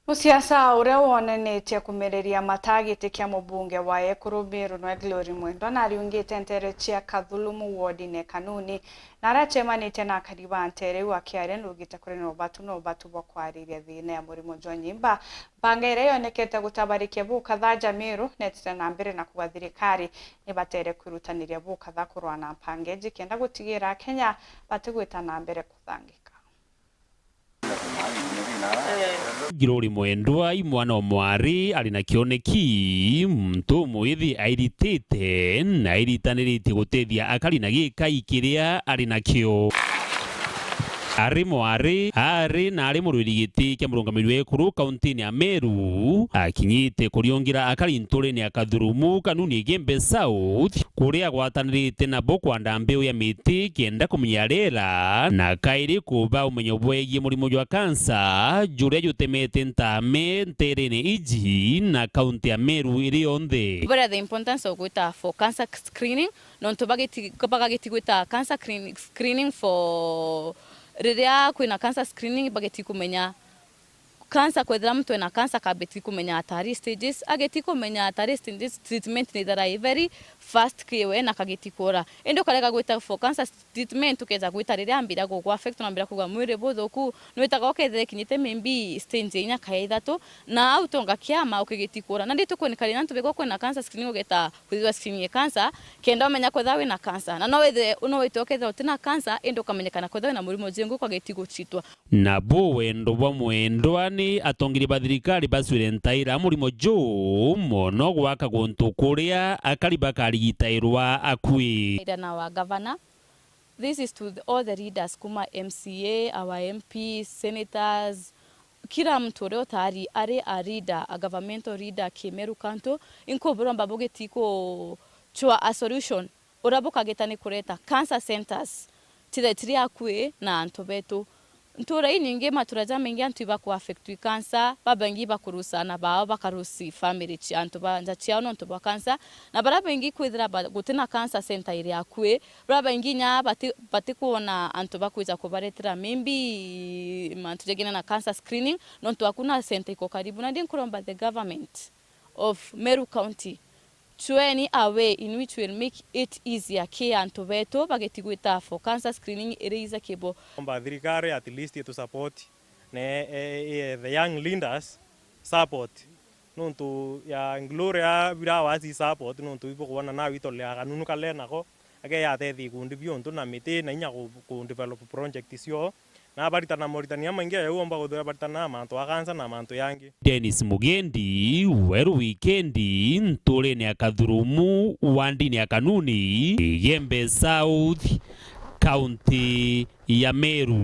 Musiasa uria wonenetie kumireria matagiti kia mubunge wa Ekuru Meru no Glory Mwendo na ariungite ntere cia Kathulumu wardine kanuni na arachemanite na kariba ntere wa kiare nugite kuri no batu bwa kwariria thina ya murimo jwa nyimba banga ire yonekete gutabarikia buka tha Jamiru netete na mbere na kuga thirikari ni batere kwirutaniria buka tha kurwa na mpangeji kenda gutigira Kenya batigwita na mbere kuthangika. Glory Mwendwa mwana mwari ali na kioneki mtu muithi airitite na airitanirite gutethia akari na gikai kiria ali nakio ari mwari ari na ari murwirigiti kia murungamiri wa Ekuru kaunti ya Meru akinyite kuriongira akari ntureni ya Kathulumu kanuni Gembe South kuria gwatanirite na bokwanda mbeu ya miti kienda kumenyarera na kairi kuba umenyo bwegie murimo jwa kansa juria jutemete ntame nterene iji na kaunti ya Meru iri yonthe. But the importance of gwita for cancer screening non to bageti gwita cancer screening for riria kwina cancer screening bageti kumenya cancer kwethira mtu ena cancer kabeti kumenya atari stages ageti kumenya atari stages treatment ni that very fast kiwe na kageti kora endo kareka gwita for cancer treatment ukeza gwita riria ambira go affect na ambira kuga mwire bothoku nwita gokethire kinyite membi stage inya kaithatu na autonga kiama ukigeti kora na nditu kwenikari nantu bego kwena cancer screening ugeta kwithwa screening cancer kenda umenya kwetha wina cancer na no wethe uketha utina cancer endo kamenyekana kwetha na murimo jengu kageti guchitwa na bo wendo bwa Mwendwa ni atongiri ba thirikari baswire ntaira murimo jo mono gwaka guntu kuria akari bakarigitairwa akwi na wa governor. This is to all the leaders kuma MCA, our MPs, senators, kila mtu leo tayari are a leader, a governmental leader Meru Kanto inko buromba bogetiko chwa a solution urabuka getani kureta cancer centers tiri akwe na antobeto ntura ininge maturaja mengi antu ba ku affect cancer babangi bakurusana bao bakarusi family chi antu banja chiano antu ba cancer na barabangi kwithira gutena cancer center iri akwe barabangi nya bati kuona antu bakuja kubaretera membi mantu jegena na cancer screening nontu akuna center iko karibu na ndi kuromba the government of Meru County chweni a way in which will make it easier kia antu beto bageti gwita for cancer screening iriza kibo kwamba thirikari at least to support the young leaders support nontu ya Gloria bira wasi support nontu ibo kuona na wito le kanunu kale nako age ya tethi kundi biontu na miti na inya ku develop project sio na baritana Mauritania maingia ya uomba kuthura baritana mantu akansa na mantu yangi. Dennis Mugendi weru weekendi ntureni ya Kathulumu wandini ya kanuni Gembe South kaunti ya Meru.